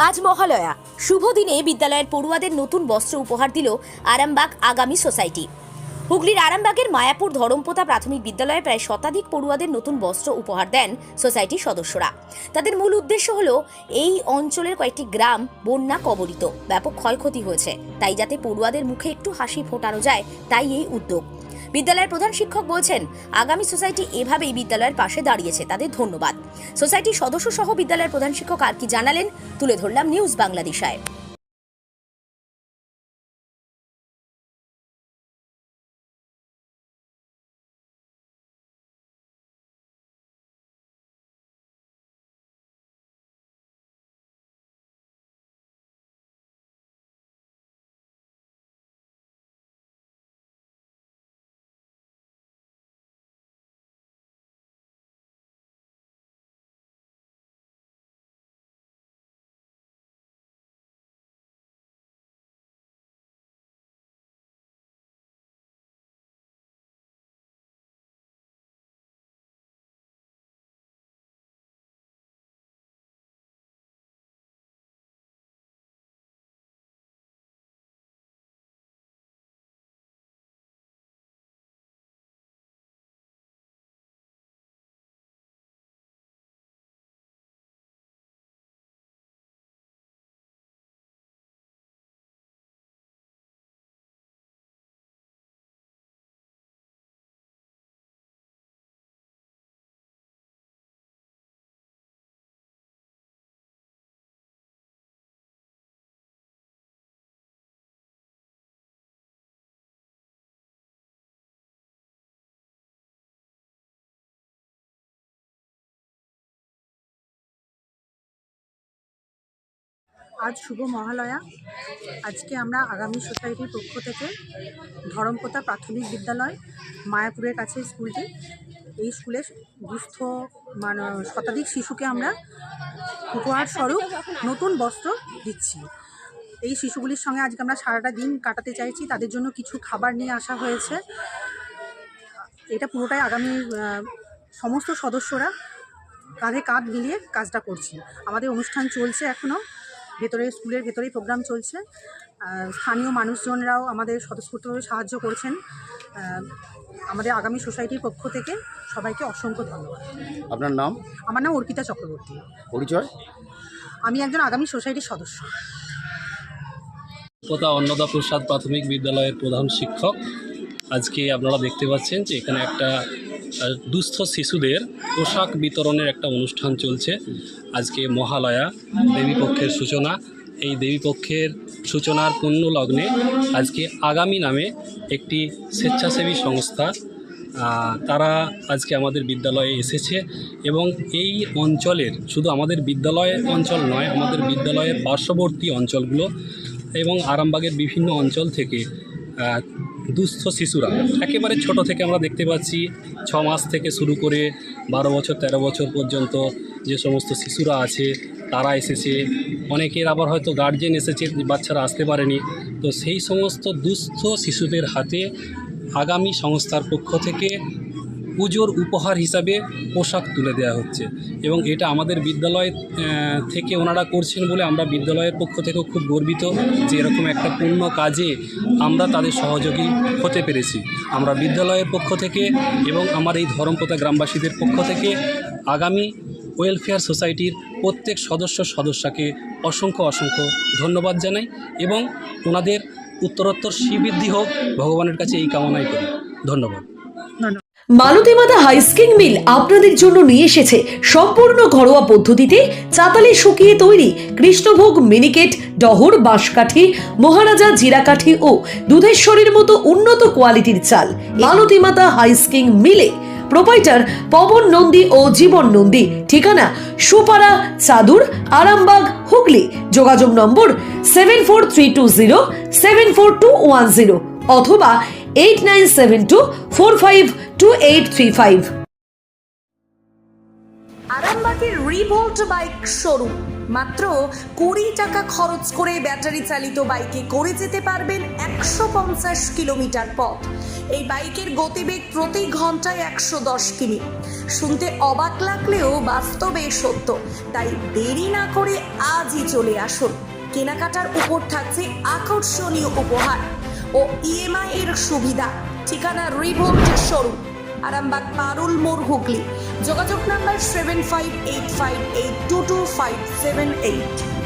আজ মহালয়া শুভ দিনে বিদ্যালয়ের পড়ুয়াদের নতুন বস্ত্র উপহার দিল আরামবাগ আগামী সোসাইটি। হুগলির আরামবাগের মায়াপুর ধরমপোতা প্রাথমিক বিদ্যালয়ে প্রায় শতাধিক পড়ুয়াদের নতুন বস্ত্র উপহার দেন সোসাইটির সদস্যরা। তাদের মূল উদ্দেশ্য হলো এই অঞ্চলের কয়েকটি গ্রাম বন্যা কবলিত, ব্যাপক ক্ষয়ক্ষতি হয়েছে, তাই যাতে পড়ুয়াদের মুখে একটু হাসি ফোটানো যায়, তাই এই উদ্যোগ। বিদ্যালয়ের প্রধান শিক্ষক বলছেন, আগামী সোসাইটি এভাবেই বিদ্যালয়ের পাশে দাঁড়িয়েছে, তাদের ধন্যবাদ। সোসাইটির সদস্য সহ বিদ্যালয়ের প্রধান শিক্ষক আর কি জানালেন তুলে ধরলাম নিউজ বাংলাদেশায়। আজ শুভ মহালয়া। আজকে আমরা আগামী সোসাইটির পক্ষ থেকে ধরমপোতা প্রাথমিক বিদ্যালয় মায়াপুরের কাছে স্কুলটি, এই স্কুলে দুস্থ শতাধিক শিশুকে আমরা উপহার স্বরূপ নতুন বস্ত্র দিচ্ছি। এই শিশুগুলির সঙ্গে আজকে আমরা সারাটা দিন কাটাতে চাইছি, তাদের জন্য কিছু খাবার নিয়ে আসা হয়েছে। এটা পুরোটাই আগামী সমস্ত সদস্যরা কাঁধে কাঁধ মিলিয়ে কাজটা করছি। আমাদের অনুষ্ঠান চলছে এখনও, স্কুলের ভেতরেই প্রোগ্রাম চলছে। স্থানীয় মানুষজনরাও আমাদের স্বতঃস্ফূর্তভাবে সাহায্য করছেন। আমাদের আগামী সোসাইটির পক্ষ থেকে সবাইকে অসংখ্য ধন্যবাদ। আপনার নাম? আমার নাম অর্পিতা চক্রবর্তী। পরিচয়? আমি একজন আগামী সোসাইটির সদস্য। অন্নদা প্রসাদ প্রাথমিক বিদ্যালয়ের প্রধান শিক্ষক। আজকে আপনারা দেখতে পাচ্ছেন যে এখানে একটা দুস্থ শিশুদের পোশাক বিতরণের একটা অনুষ্ঠান চলছে। আজকে মহালয়া, দেবীপক্ষের সূচনা। এই দেবীপক্ষের সূচনার পুণ্য লগ্নে আজকে আগামী নামে একটি স্বেচ্ছাসেবী সংস্থা, তারা আজকে আমাদের বিদ্যালয়ে এসেছে এবং এই অঞ্চলের, শুধু আমাদের বিদ্যালয় অঞ্চল নয়, আমাদের বিদ্যালয়ের পার্শ্ববর্তী অঞ্চলগুলো এবং আরামবাগের বিভিন্ন অঞ্চল থেকে দুস্থ শিশুরা, একেবারে ছোট থেকে আমরা দেখতে পাচ্ছি 6 মাস থেকে শুরু করে 12 বছর 13 বছর পর্যন্ত যে সমস্ত শিশুরা আছে তারা এসেছে। অনেকের আবার হয়তো গার্জেন এসেছে, বাচ্চারা আসতে পারেনি। তো সেই সমস্ত দুস্থ শিশুদের হাতে আগামী সংস্থার পক্ষ থেকে পুজোর উপহার হিসাবে পোশাক তুলে দেওয়া হচ্ছে এবং এটা আমাদের বিদ্যালয় থেকে ওনারা করছেন বলে আমরা বিদ্যালয়ের পক্ষ থেকেও খুব গর্বিত যে এরকম একটা পূর্ণ কাজে আমরা তাদের সহযোগী হতে পেরেছি। আমরা বিদ্যালয়ের পক্ষ থেকে এবং আমার এই ধরমপোতা গ্রামবাসীদের পক্ষ থেকে আগামী ওয়েলফেয়ার সোসাইটির প্রত্যেক সদস্যকে অসংখ্য ধন্যবাদ জানাই এবং ওনাদের উত্তরোত্তর শ্রীবৃদ্ধি হোক, ভগবানের কাছে এই কামনাই করি। ধন্যবাদ। মালতী মাতা হাইস্কিং মিল আপনাদের জন্য নিয়ে এসেছে সম্পূর্ণ ঘরোয়া পদ্ধতিতে চাতালে শুকিয়ে তৈরি কৃষ্ণভোগ মিনিকেট, ডহর, বাঁশকাঠি, মহারাজা জিরাকাঠি ও দুধেশ্বরীর মতো উন্নত কোয়ালিটির চাল। মালতী মাতা হাইস্কিং মিলে প্রোপাইটার পবন নন্দী ও জীবন নন্দী। ঠিকানা সুপারা, চাদুর, আরামবাগ, হুগলি। যোগাযোগ নম্বর 7432074210 অথবা 8972452835। আরামবাগের রিভোল্ট বাইক শোরুম। মাত্র 20 টাকা খরচ করে ব্যাটারি চালিত বাইকে করে যেতে পারবেন 150 কিলোমিটার পথ। এই বাইকের গতিবেগ প্রতি ঘন্টায় 110 কিমি। শুনতে অবাক লাগলেও বাস্তবে সত্য, তাই দেরি না করে আজই চলে আসুন। কেনাকাটার উপর থাকছে আকর্ষণীয় উপহার ও ইএমআই এর সুবিধা। ঠিকানা রিভোল্ট শোরুম, আরামবাগ পারুল মোড়, হুগলি। যোগাযোগ নাম্বার 7585822578।